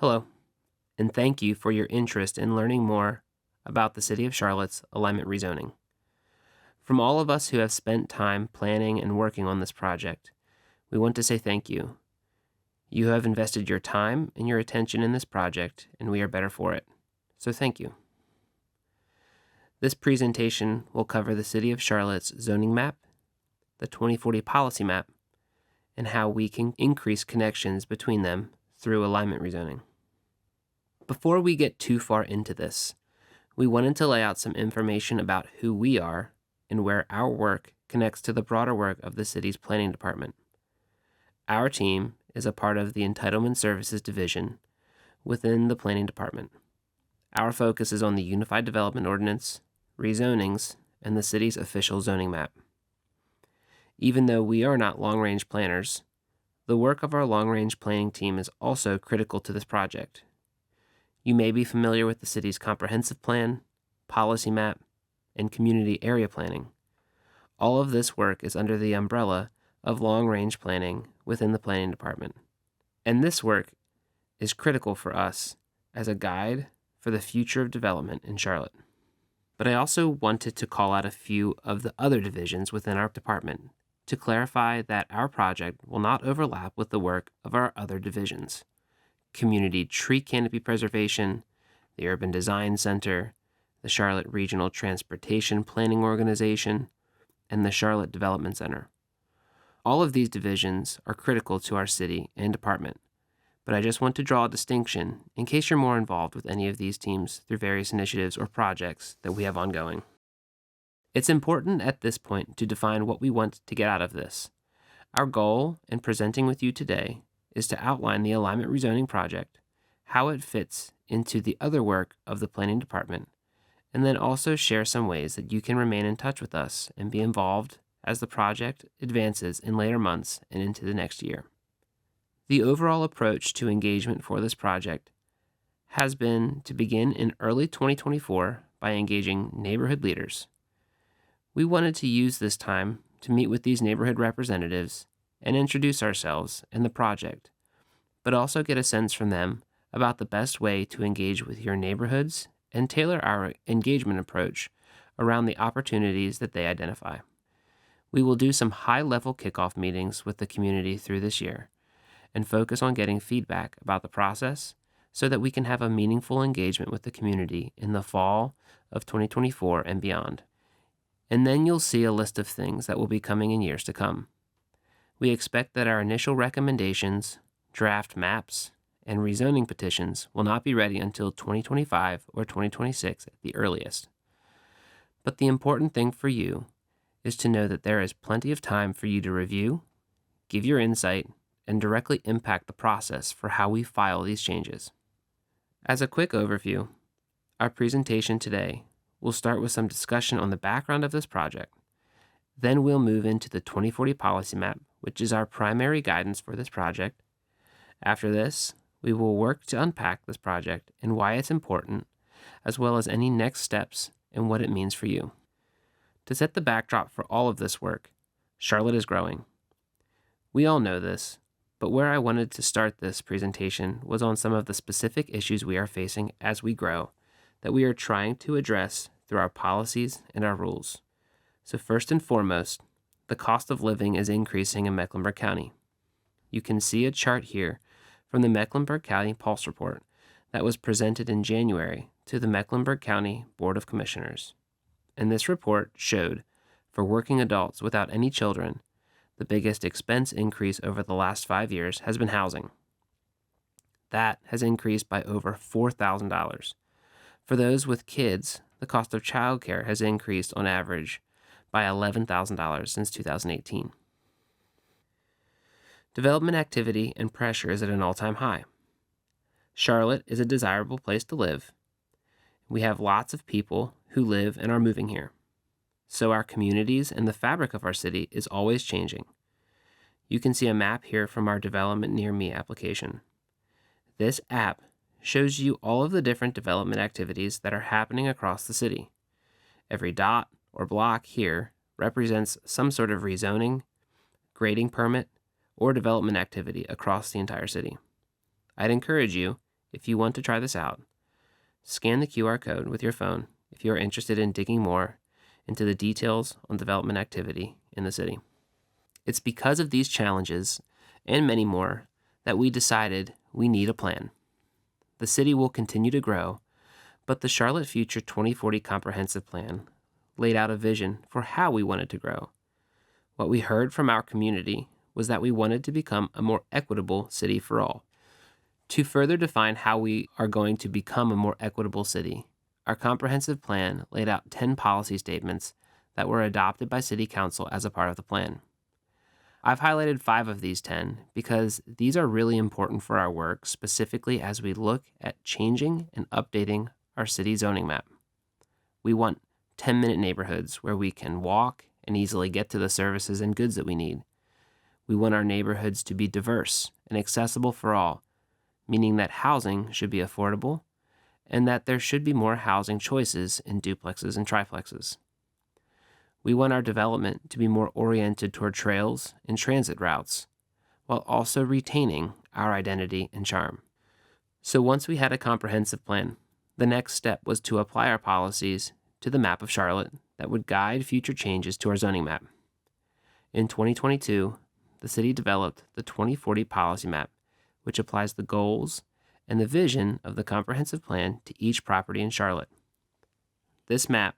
Hello, and thank you for your interest in learning more about the City of Charlotte's Alignment Rezoning. From all of us who have spent time planning and working on this project, we want to say thank you. You have invested your time and your attention in this project, and we are better for it. So thank you. This presentation will cover the City of Charlotte's zoning map, the 2040 policy map, and how we can increase connections between them through alignment rezoning. Before we get too far into this, we wanted to lay out some information about who we are and where our work connects to the broader work of the city's planning department. Our team is a part of the Entitlement Services Division within the planning department. Our focus is on the Unified Development Ordinance, rezonings, and the city's official zoning map. Even though we are not long-range planners, the work of our long-range planning team is also critical to this project. You may be familiar with the city's comprehensive plan, policy map, and community area planning. All of this work is under the umbrella of long-range planning within the planning department. And this work is critical for us as a guide for the future of development in Charlotte. But I also wanted to call out a few of the other divisions within our department to clarify that our project will not overlap with the work of our other divisions: Community Tree Canopy Preservation, the Urban Design Center, the Charlotte Regional Transportation Planning Organization, and the Charlotte Development Center. All of these divisions are critical to our city and department, but I just want to draw a distinction in case you're more involved with any of these teams through various initiatives or projects that we have ongoing. It's important at this point to define what we want to get out of this. Our goal in presenting with you today is to outline the Alignment Rezoning project, how it fits into the other work of the planning department, and then also share some ways that you can remain in touch with us and be involved as the project advances in later months and into the next year. The overall approach to engagement for this project has been to begin in early 2024 by engaging neighborhood leaders. We wanted to use this time to meet with these neighborhood representatives and introduce ourselves and the project, but also get a sense from them about the best way to engage with your neighborhoods and tailor our engagement approach around the opportunities that they identify. We will do some high-level kickoff meetings with the community through this year and focus on getting feedback about the process so that we can have a meaningful engagement with the community in the fall of 2024 and beyond. And then you'll see a list of things that will be coming in years to come. We expect that our initial recommendations, draft maps, and rezoning petitions will not be ready until 2025 or 2026 at the earliest. But the important thing for you is to know that there is plenty of time for you to review, give your insight, and directly impact the process for how we file these changes. As a quick overview, our presentation today will start with some discussion on the background of this project. Then we'll move into the 2040 policy map, which is our primary guidance for this project. After this, we will work to unpack this project and why it's important, as well as any next steps and what it means for you. To set the backdrop for all of this work, Charlotte is growing. We all know this, but where I wanted to start this presentation was on some of the specific issues we are facing as we grow that we are trying to address through our policies and our rules. So first and foremost, the cost of living is increasing in Mecklenburg County. You can see a chart here from the Mecklenburg County Pulse Report that was presented in January to the Mecklenburg County Board of Commissioners. And this report showed, for working adults without any children, the biggest expense increase over the last 5 years has been housing. That has increased by over $4,000. For those with kids, the cost of childcare has increased on average by $11,000 since 2018. Development activity and pressure is at an all-time high. Charlotte is a desirable place to live. We have lots of people who live and are moving here. So our communities and the fabric of our city is always changing. You can see a map here from our Development Near Me application. This app shows you all of the different development activities that are happening across the city. Every dot or block here represents some sort of rezoning, grading permit, or development activity across the entire city. I'd encourage you, if you want to try this out, scan the QR code with your phone if you are interested in digging more into the details on development activity in the city. It's because of these challenges and many more that we decided we need a plan. The city will continue to grow, but the Charlotte Future 2040 Comprehensive Plan laid out a vision for how we wanted to grow. What we heard from our community was that we wanted to become a more equitable city for all. To further define how we are going to become a more equitable city, our comprehensive plan laid out 10 policy statements that were adopted by City Council as a part of the plan. I've highlighted 5 of these 10 because these are really important for our work, specifically as we look at changing and updating our city zoning map. We want 10-minute neighborhoods where we can walk and easily get to the services and goods that we need. We want our neighborhoods to be diverse and accessible for all, meaning that housing should be affordable and that there should be more housing choices in duplexes and triplexes. We want our development to be more oriented toward trails and transit routes, while also retaining our identity and charm. So once we had a comprehensive plan, the next step was to apply our policies to the map of Charlotte that would guide future changes to our zoning map. In 2022, the city developed the 2040 policy map, which applies the goals and the vision of the comprehensive plan to each property in Charlotte. This map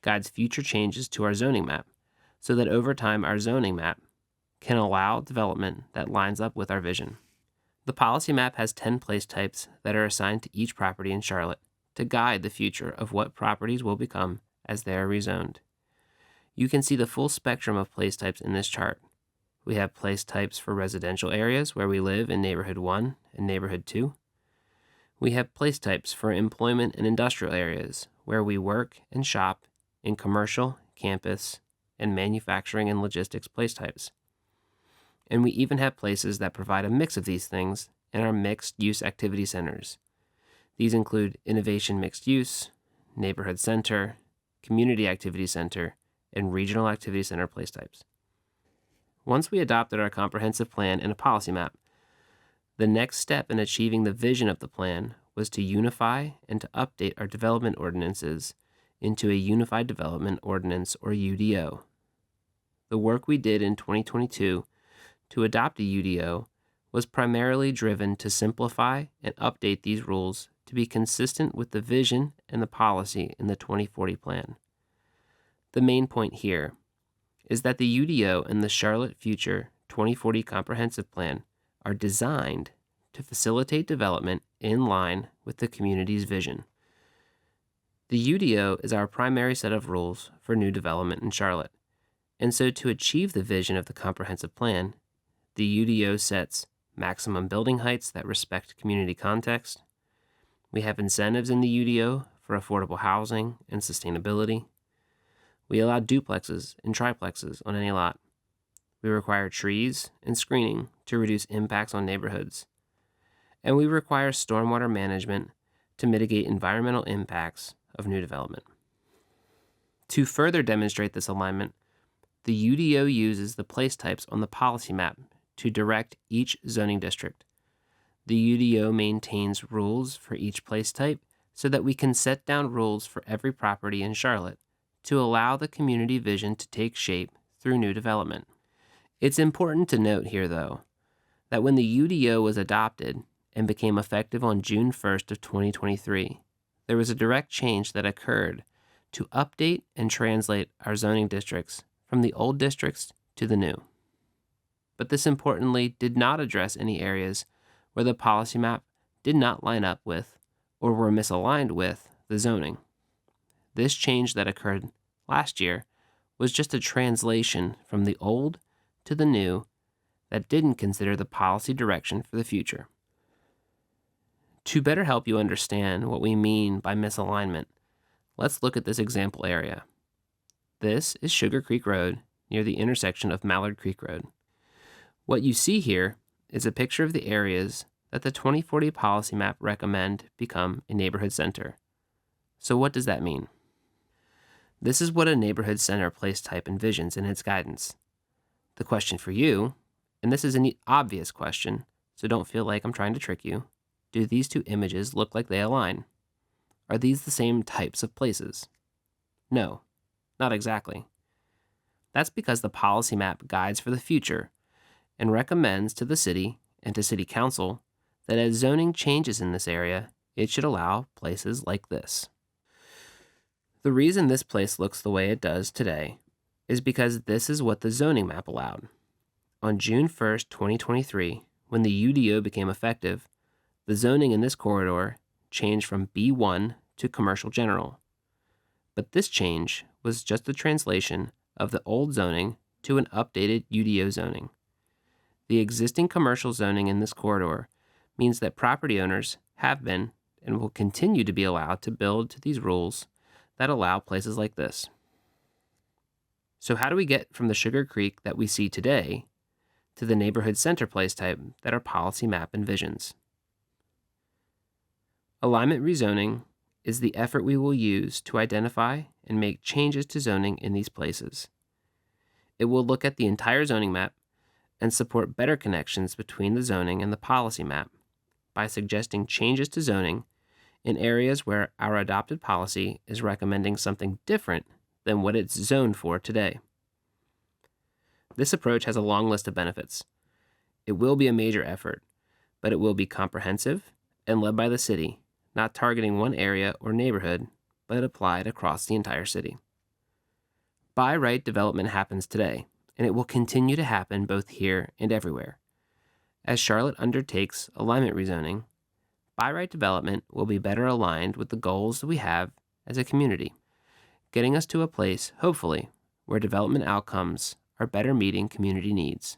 guides future changes to our zoning map so that over time our zoning map can allow development that lines up with our vision. The policy map has 10 place types that are assigned to each property in Charlotte to guide the future of what properties will become as they are rezoned. You can see the full spectrum of place types in this chart. We have place types for residential areas where we live in Neighborhood 1 and Neighborhood 2. We have place types for employment and industrial areas where we work and shop in commercial, campus, and manufacturing and logistics place types. And we even have places that provide a mix of these things in our mixed-use activity centers. These include Innovation Mixed Use, Neighborhood Center, Community Activity Center, and Regional Activity Center place types. Once we adopted our comprehensive plan and a policy map, the next step in achieving the vision of the plan was to unify and to update our development ordinances into a Unified Development Ordinance, or UDO. The work we did in 2022 to adopt a UDO was primarily driven to simplify and update these rules to be consistent with the vision and the policy in the 2040 plan. The main point here is that the UDO and the Charlotte Future 2040 Comprehensive Plan are designed to facilitate development in line with the community's vision. The UDO is our primary set of rules for new development in Charlotte, and so to achieve the vision of the comprehensive plan, the UDO sets maximum building heights that respect community context. We have incentives in the UDO for affordable housing and sustainability. We allow duplexes and triplexes on any lot. We require trees and screening to reduce impacts on neighborhoods. And we require stormwater management to mitigate environmental impacts of new development. To further demonstrate this alignment, the UDO uses the place types on the policy map to direct each zoning district. The UDO maintains rules for each place type so that we can set down rules for every property in Charlotte to allow the community vision to take shape through new development. It's important to note here, though, that when the UDO was adopted and became effective on June 1st of 2023, there was a direct change that occurred to update and translate our zoning districts from the old districts to the new. But this importantly did not address any areas where the policy map did not line up with or were misaligned with the zoning. This change that occurred last year was just a translation from the old to the new that didn't consider the policy direction for the future. To better help you understand what we mean by misalignment, let's look at this example area. This is Sugar Creek Road near the intersection of Mallard Creek Road. What you see here is a picture of the areas that the 2040 policy map recommend become a neighborhood center. So what does that mean? This is what a neighborhood center place type envisions in its guidance. The question for you, and this is an obvious question, so don't feel like I'm trying to trick you, do these two images look like they align? Are these the same types of places? No, not exactly. That's because the policy map guides for the future and recommends to the city and to city council that as zoning changes in this area, it should allow places like this. The reason this place looks the way it does today is because this is what the zoning map allowed. On June 1st, 2023, when the UDO became effective, the zoning in this corridor changed from B1 to commercial general. But this change was just a translation of the old zoning to an updated UDO zoning. The existing commercial zoning in this corridor means that property owners have been and will continue to be allowed to build to these rules that allow places like this. So how do we get from the Sugar Creek that we see today to the neighborhood center place type that our policy map envisions? Alignment rezoning is the effort we will use to identify and make changes to zoning in these places. It will look at the entire zoning map and support better connections between the zoning and the policy map by suggesting changes to zoning in areas where our adopted policy is recommending something different than what it's zoned for today. This approach has a long list of benefits. It will be a major effort, but it will be comprehensive and led by the city, not targeting one area or neighborhood, but applied across the entire city. By right development happens today, and it will continue to happen both here and everywhere. As Charlotte undertakes alignment rezoning, by right development will be better aligned with the goals that we have as a community, getting us to a place, hopefully, where development outcomes are better meeting community needs.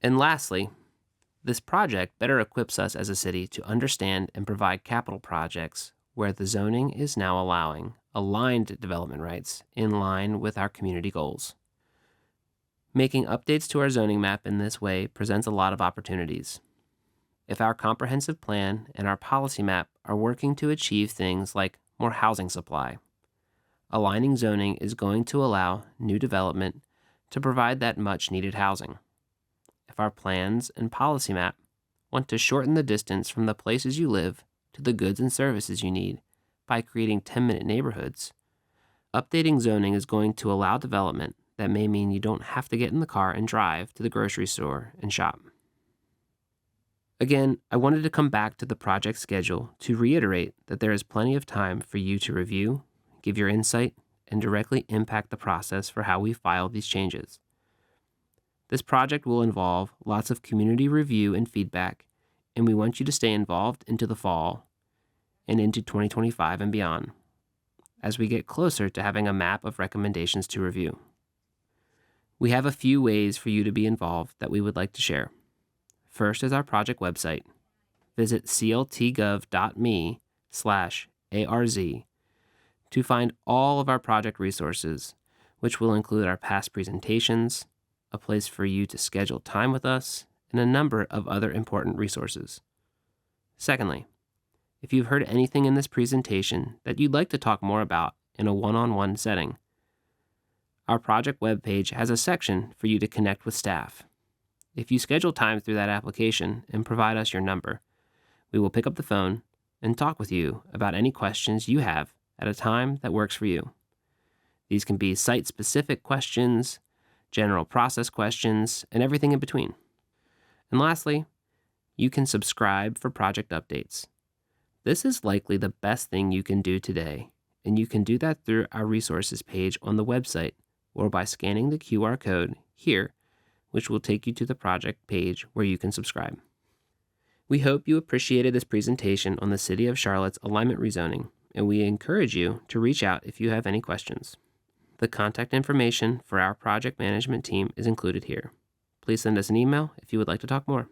And lastly, this project better equips us as a city to understand and provide capital projects where the zoning is now allowing aligned development rights in line with our community goals. Making updates to our zoning map in this way presents a lot of opportunities. If our comprehensive plan and our policy map are working to achieve things like more housing supply, aligning zoning is going to allow new development to provide that much needed housing. If our plans and policy map want to shorten the distance from the places you live to the goods and services you need by creating 10-minute neighborhoods, updating zoning is going to allow development that may mean you don't have to get in the car and drive to the grocery store and shop. Again, I wanted to come back to the project schedule to reiterate that there is plenty of time for you to review, give your insight, and directly impact the process for how we file these changes. This project will involve lots of community review and feedback, and we want you to stay involved into the fall and into 2025 and beyond, as we get closer to having a map of recommendations to review. We have a few ways for you to be involved that we would like to share. First is our project website. Visit cltgov.me/ARZ to find all of our project resources, which will include our past presentations, a place for you to schedule time with us, and a number of other important resources. Secondly, if you've heard anything in this presentation that you'd like to talk more about in a one-on-one setting, our project webpage has a section for you to connect with staff. If you schedule time through that application and provide us your number, we will pick up the phone and talk with you about any questions you have at a time that works for you. These can be site-specific questions, general process questions, and everything in between. And lastly, you can subscribe for project updates. This is likely the best thing you can do today, and you can do that through our resources page on the website or by scanning the QR code here, which will take you to the project page where you can subscribe. We hope you appreciated this presentation on the City of Charlotte's alignment rezoning, and we encourage you to reach out if you have any questions. The contact information for our project management team is included here. Please send us an email if you would like to talk more.